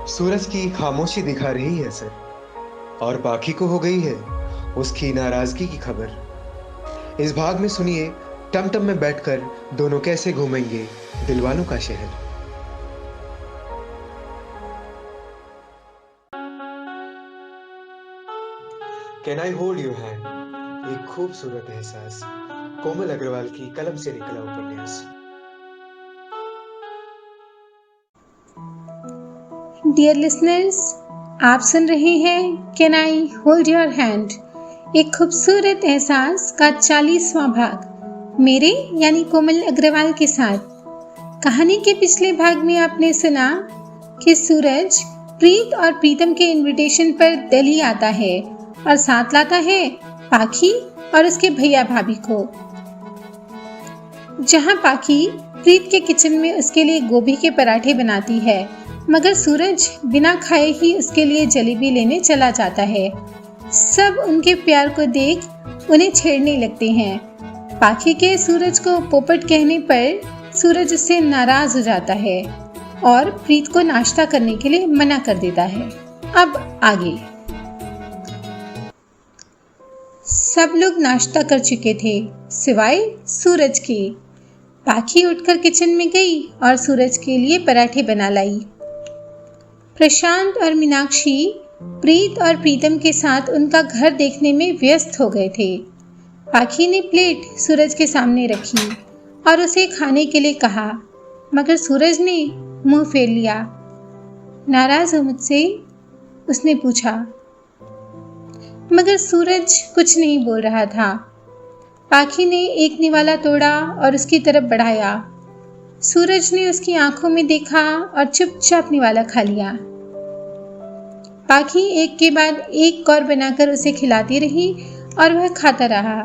सूरज की खामोशी दिखा रही है सर, और पाखी को हो गई है उसकी नाराजगी की खबर। इस भाग में सुनिए टमटम में बैठकर दोनों कैसे घूमेंगे दिलवालों का शहर। Can I hold your hand, एक खूबसूरत एहसास, कोमल अग्रवाल की कलम से निकला उपन्यास। डियर लिसनर्स, आप सुन रहे हैं can I hold your hand, एक खूबसूरत एहसास का 40वां भाग मेरे यानी कोमल अग्रवाल के साथ। कहानी के पिछले भाग में आपने सुना कि सूरज प्रीत और प्रीतम के इनविटेशन पर दिल्ली आता है और साथ लाता है पाखी और उसके भैया भाभी को। जहां पाखी प्रीत के किचन में उसके लिए गोभी के पराठे बनाती है, मगर सूरज बिना खाए ही उसके लिए जलेबी लेने चला जाता है। सब उनके प्यार को देख उन्हें छेड़ने लगते हैं। पाखी के सूरज को पोपट कहने पर सूरज उससे नाराज हो जाता है और प्रीत को नाश्ता करने के लिए मना कर देता है। अब आगे। सब लोग नाश्ता कर चुके थे सिवाय सूरज के। पाखी उठकर किचन में गई और सूरज के लिए पराठे बना लाई। प्रशांत और मीनाक्षी प्रीत और प्रीतम के साथ उनका घर देखने में व्यस्त हो गए थे। पाखी ने प्लेट सूरज के सामने रखी और उसे खाने के लिए कहा, मगर सूरज ने मुंह फेर लिया। नाराज हो मुझसे? उसने पूछा, मगर सूरज कुछ नहीं बोल रहा था। पाखी ने एक निवाला तोड़ा और उसकी तरफ बढ़ाया। सूरज ने उसकी आंखों में देखा और चुपचाप निवाला खा लिया। पाखी एक के बाद एक कौर बनाकर उसे खिलाती रही और वह खाता रहा।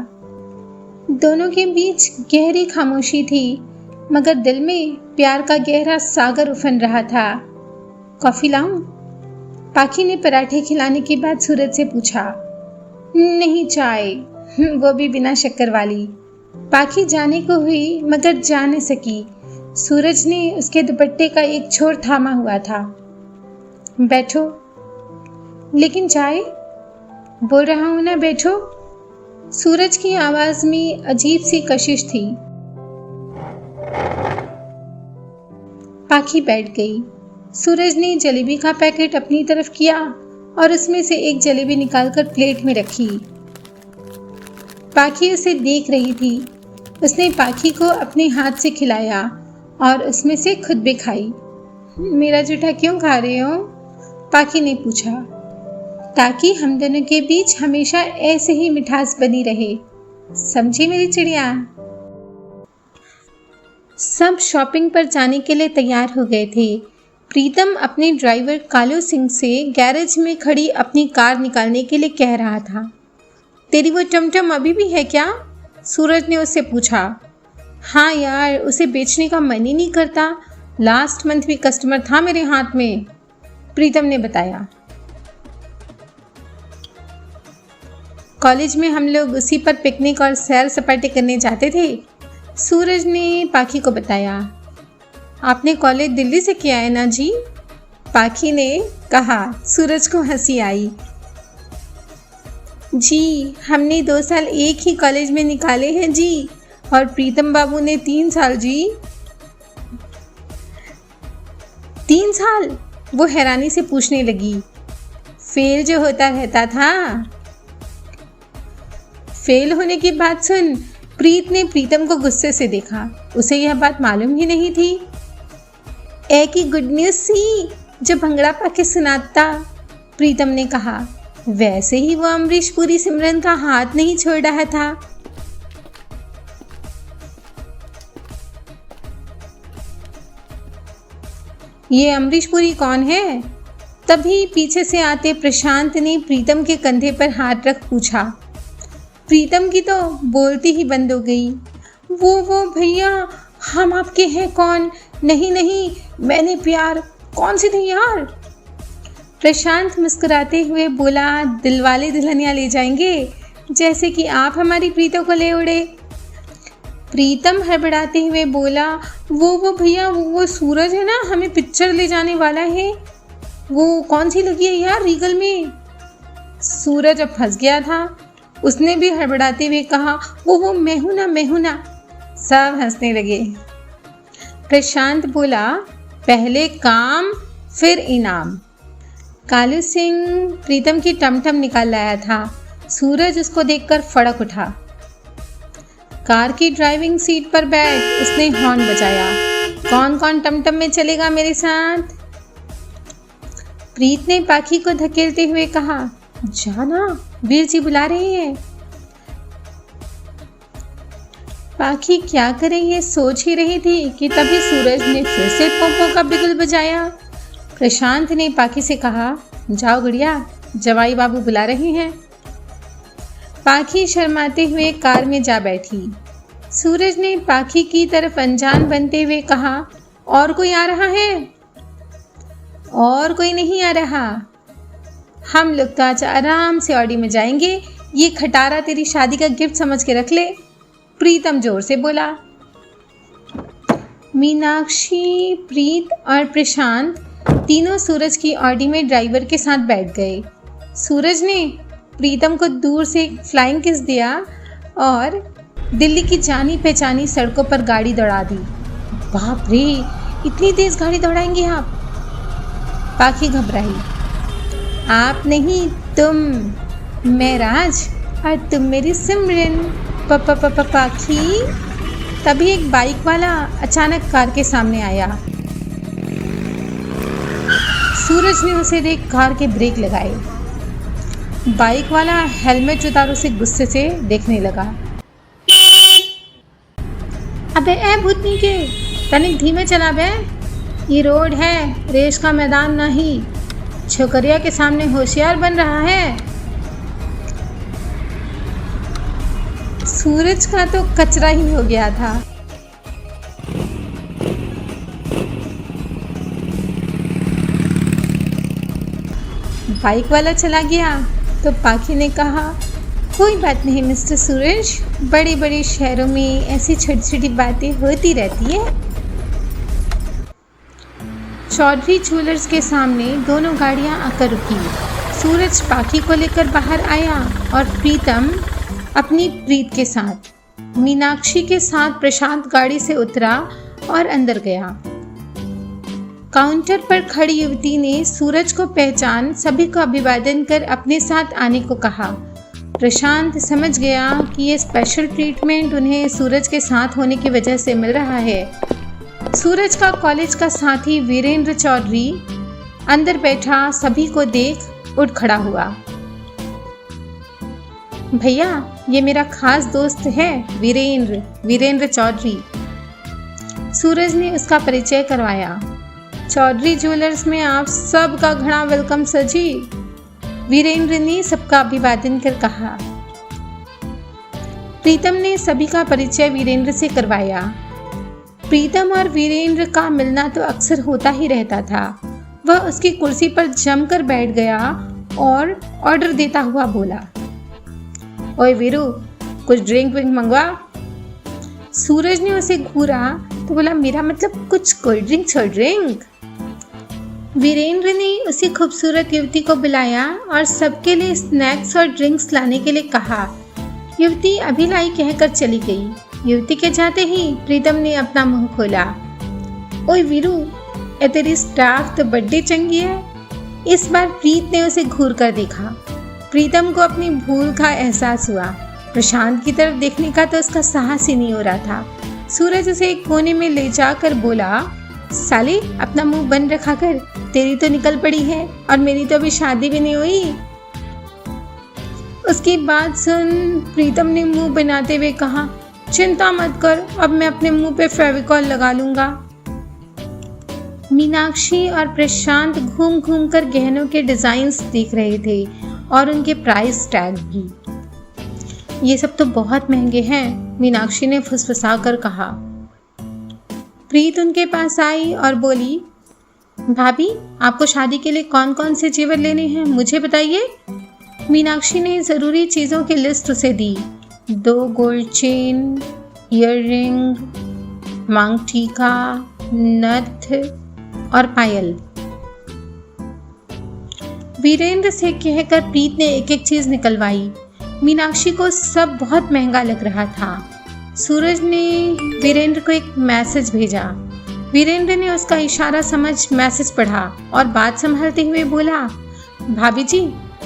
दोनों के बीच गहरी खामोशी थी, मगर दिल में प्यार का गहरा सागर उफन रहा था। कॉफी लाऊं? पाखी ने पराठे खिलाने के बाद सूरज से पूछा। नहीं, चाय, वो भी बिना शक्कर वाली। पाखी जाने को हुई मगर जा न सकी। सूरज ने उसके दुपट्टे का एक छोर थामा हुआ था। बैठो। लेकिन चाय? बोल रहा हूं ना, बैठो। सूरज की आवाज में अजीब सी कशिश थी। पाखी बैठ गई। सूरज ने जलेबी का पैकेट अपनी तरफ किया और उसमें से एक जलेबी निकालकर प्लेट में रखी। पाखी उसे देख रही थी। उसने पाखी को अपने हाथ से खिलाया और उसमें से खुद भी खाई। मेरा जूठा क्यों खा रहे हो? पाखी ने पूछा। ताकि हम दोनों के बीच हमेशा ऐसे ही मिठास बनी रहे, समझी मेरी चिड़िया? सब शॉपिंग पर जाने के लिए तैयार हो गए थे। प्रीतम अपने ड्राइवर कालू सिंह से गैरेज में खड़ी अपनी कार निकालने के लिए कह रहा था। तेरी वो टमटम अभी भी है क्या? सूरज ने उससे पूछा। हाँ यार, उसे बेचने का मन ही नहीं करता। लास्ट मंथ भी कस्टमर था मेरे हाथ में, प्रीतम ने बताया। कॉलेज में हम लोग उसी पर पिकनिक और सैर सपाटे करने जाते थे, सूरज ने पाखी को बताया। आपने कॉलेज दिल्ली से किया है ना जी? पाखी ने कहा। सूरज को हंसी आई। जी, हमने 2 साल एक ही कॉलेज में निकाले हैं जी, और प्रीतम बाबू ने 3 साल जी। 3 साल? वो हैरानी से पूछने लगी। फेल जो होता रहता था। फेल होने की बात सुन, प्रीत ने प्रीतम को गुस्से से देखा। उसे यह बात मालूम ही नहीं थी। एक ही गुड न्यूज़ सी जो भंगड़ा पाके सुनाता, प्रीतम ने कहा। वैसे ही वो अमरीश पुरी सिमरन का हाथ नहीं छोड़ रहा था। ये अमरीश पुरी कौन है? तभी पीछे से आते प्रशांत ने प्रीतम के कंधे पर हाथ रख पूछा। प्रीतम की तो बोलती ही बंद हो गई। वो भैया, हम आपके हैं कौन? नहीं, मैंने प्यार। कौन सी थी यार? प्रशांत मुस्कुराते हुए बोला, दिलवाले दुल्हनिया ले जाएंगे, जैसे कि आप हमारी प्रीतों को ले उड़े। प्रीतम हड़बड़ाते हुए बोला, वो भैया, वो सूरज है ना, हमें पिक्चर ले जाने वाला है। वो कौन सी लगी है यार रीगल में? सूरज अब फंस गया था। उसने भी हड़बड़ाते हुए कहा, वो मैं हूं ना। सब हंसने लगे। प्रशांत बोला, पहले काम फिर इनाम। कालू सिंह प्रीतम की टमटम निकाल लाया था। सूरज उसको देखकर फड़क उठा। कार की ड्राइविंग सीट पर बैठ उसने हॉर्न बजाया। कौन कौन टमटम में चलेगा मेरे साथ? प्रीत ने पाखी को धकेलते हुए कहा, जाना, वीर जी बुला रहे हैं। पाखी क्या करे ये सोच ही रही थी कि तभी सूरज ने फिर से पोपो का बिगुल बजाया। प्रशांत ने पाखी से कहा, जाओ गुड़िया, जवाई बाबू बुला रहे हैं। पाखी शर्माते हुए कार में जा बैठी। सूरज ने पाखी की तरफ अनजान बनते हुए कहा, और कोई आ रहा है? और कोई नहीं आ रहा। हम लोग तो आज आराम से ऑडी में जाएंगे। ये खटारा तेरी शादी का गिफ्ट समझ के रख ले। प्रीतम जोर से बोला। मीनाक्षी, प्रीत और प्रशांत तीनों सूरज की ऑडी में ड्राइवर के साथ बैठ गए। सूरज ने प्रीतम को दूर से एक फ्लाइंग किस दिया और दिल्ली की जानी पहचानी सड़कों पर गाड़ी दौड़ा दी। बाप रे, इतनी तेज गाड़ी दौड़ाएंगे आप? पाखी घबराई। आप नहीं, तुम। मैं राज और तुम मेरी सिमरन। पाखी। तभी एक बाइक वाला अचानक कार के सामने आया। सूरज ने उसे देख कार के ब्रेक लगाए। बाइक वाला हेलमेट उतार उसे गुस्से से देखने लगा। अबे ए भूतनी के, तनिक धीमे चला बे। ये रोड है, रेस का मैदान नहीं। छोकरिया के सामने होशियार बन रहा है। सूरज का तो कचरा ही हो गया था। बाइक वाला चला गया तो पाखी ने कहा, कोई बात नहीं मिस्टर सूरज, बड़े बड़े शहरों में ऐसी छोटी छोटी बातें होती रहती है। चौधरी ज्वेलर्स के सामने दोनों गाड़ियां आकर रुकी। सूरज पाखी को लेकर बाहर आया और प्रीतम अपनी प्रीत के साथ। मीनाक्षी के साथ प्रशांत गाड़ी से उतरा और अंदर गया। काउंटर पर खड़ी युवती ने सूरज को पहचान सभी को अभिवादन कर अपने साथ आने को कहा। प्रशांत समझ गया कि ये स्पेशल ट्रीटमेंट उन्हें सूरज के साथ होने की वजह से मिल रहा है। सूरज का कॉलेज का साथी वीरेंद्र चौधरी अंदर बैठा सभी को देख उठ खड़ा हुआ। भैया, ये मेरा खास दोस्त है वीरेंद्र चौधरी। सूरज ने उसका परिचय करवाया। चौधरी ज्वेलर्स में आप सबका घना वेलकम सर जी। वीरेंद्र ने सबका अभिवादन कर कहा। प्रीतम ने सभी का परिचय वीरेंद्र से करवाया। प्रीतम और वीरेंद्र का मिलना तो अक्सर होता ही रहता था। वह उसकी कुर्सी पर जमकर बैठ गया और ऑर्डर देता हुआ बोला, ओए वीरू, कुछ ड्रिंक विंक मंगवा। सूरज ने उसे घूरा तो बोला, मेरा मतलब कुछ कोल्ड ड्रिंक। वीरेंद्र ने उसी खूबसूरत युवती को बुलाया और सबके लिए स्नैक्स और ड्रिंक्स लाने के लिए कहा। युवती अभी लाई कहकर चली गई। युवती के जाते ही प्रीतम ने अपना मुंह खोला। ओए वीरू, ए तेरी स्टाफ तो बड्डी चंगी है। इस बार प्रीत ने उसे घूर कर देखा। प्रीतम को अपनी भूल का एहसास हुआ। प्रशांत की तरफ देखने का तो उसका साहस ही नहीं हो रहा था। सूरज उसे एक कोने में ले जाकर बोला, साले अपना मुंह बंद रखा कर, तेरी तो निकल पड़ी है और मेरी तो अभी शादी भी नहीं हुई। उसकी बात सुन प्रीतम ने मुंह बनाते हुए कहा, चिंता मत कर, अब मैं अपने मुंह पे फेविकॉल लगा लूंगा। मीनाक्षी और प्रशांत घूम घूम कर गहनों के डिजाइन्स देख रहे थे और उनके प्राइस टैग भी। ये सब तो बहुत महंगे हैं, मीनाक्षी ने फुसफुसा कर कहा। प्रीत उनके पास आई और बोली, भाभी, आपको शादी के लिए कौन कौन से जेवर लेने हैं मुझे बताइए। मीनाक्षी ने ज़रूरी चीज़ों की लिस्ट उसे दी। 2 गोल्ड चेन, ईयररिंग, मांग टीका, नथ और पायल। वीरेंद्र से कहकर प्रीत ने एक एक चीज निकलवाई। मीनाक्षी को सब बहुत महंगा लग रहा था। सूरज ने वीरेंद्र को एक मैसेज भेजा। वीरेंद्र ने उसका इशारा समझ मैसेज पढ़ा और बात संभालते हुए बोला, भाभी जी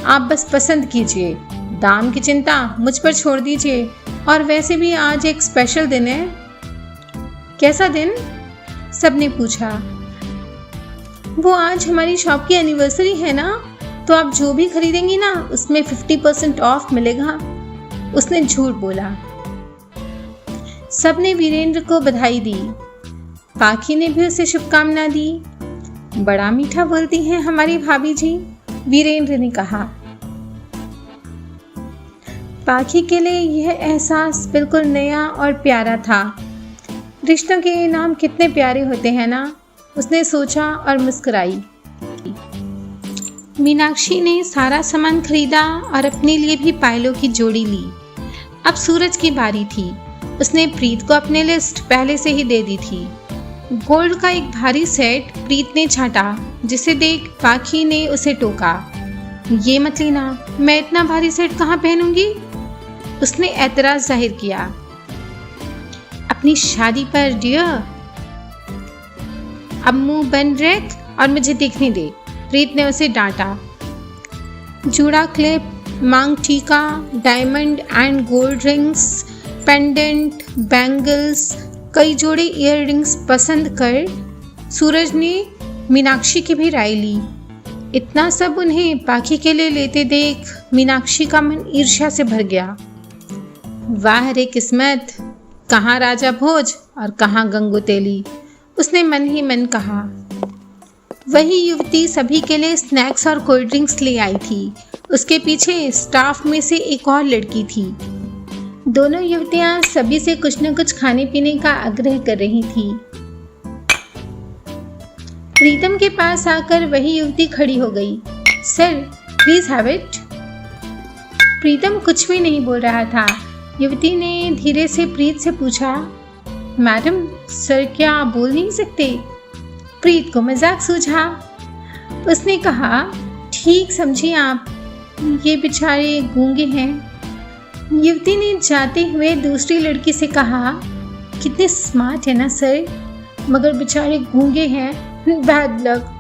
आप बस पसंद कीजिए, दाम की चिंता मुझ पर छोड़ दीजिए, और वैसे भी आज एक स्पेशल दिन है। कैसा दिन? सबने पूछा। वो आज हमारी शॉप की एनिवर्सरी है ना, तो आप जो भी खरीदेंगी ना उसमें 50% ऑफ मिलेगा। उसने झूठ बोला। सबने वीरेंद्र को बधाई दी। पाखी ने भी उसे शुभकामना दी। बड़ा मीठा बोलती हैं हमारी भाभी जी, वीरेंद्र ने कहा। पाखी के लिए यह एहसास बिल्कुल नया और प्यारा था। रिश्तों के नाम कितने प्यारे होते हैं ना, उसने सोचा और मुस्कुराई। मीनाक्षी ने सारा सामान खरीदा और अपने लिए भी पायलों की जोड़ी ली। अब सूरज की बारी थी। उसने प्रीत को अपनी लिस्ट पहले से ही दे दी थी। गोल्ड का एक भारी सेट प्रीत ने छाटा, जिसे देख पाखी ने उसे टोका। ये मत लेना, मैं इतना भारी सेट कहाँ पहनूंगी? उसने एतराज जाहिर किया। अपनी शादी पर डियर, अब मुंह बंद रख और मुझे देखने दे, प्रीत ने उसे डांटा। जूड़ा क्लिप, मांग टीका, diamond and gold rings, pendant, bangles, कई जोड़े ईयररिंग्स पसंद कर सूरज ने मीनाक्षी की भी राय ली। इतना सब उन्हें पाखी के लिए लेते देख मीनाक्षी का मन ईर्ष्या से भर गया। वाह रे किस्मत, कहाँ राजा भोज और कहाँ गंगोतेली, उसने मन ही मन कहा। वही युवती सभी के लिए स्नैक्स और कोल्ड ड्रिंक्स ले आई थी। उसके पीछे स्टाफ में से एक और लड़की थी। दोनों युवतियां सभी से कुछ न कुछ खाने पीने का आग्रह कर रही थी। प्रीतम के पास आकर वही युवती खड़ी हो गई। Sir please have it. Pritam कुछ भी नहीं बोल रहा था। युवती ने धीरे से प्रीत से पूछा, मैडम सर क्या आप बोल नहीं सकते? प्रीत को मजाक सूझा। उसने कहा, ठीक समझिए आप, ये बेचारे गूंगे हैं। युवती ने जाते हुए दूसरी लड़की से कहा, कितने स्मार्ट है ना सर, मगर बेचारे गूंगे हैं, बैड लक।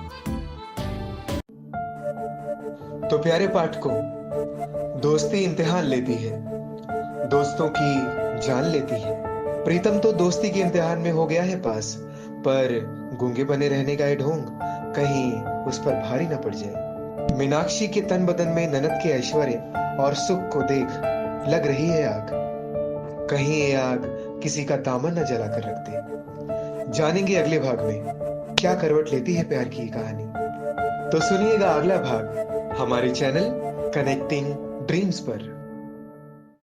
तो प्यारे पाठकों, दोस्ती इम्तिहान लेती है, दोस्तों की जान लेती है। प्रीतम तो दोस्ती के इम्तिहान में हो गया है पास, पर गूंगे बने रहने का ये ढोंग कहीं उस पर भारी न पड़ जाए। मीनाक्षी के तन बदन में ननद के ऐश्वर्य और सुख को देख लग रही है आग। कहीं ये आग किसी का दामन न जला कर रख दे। जानेंगे अगले भाग में क्या करवट लेती है प्यार की कहानी। तो सुनिएगा अगला भाग हमारे चैनल कनेक्टिंग ड्रीम्स पर।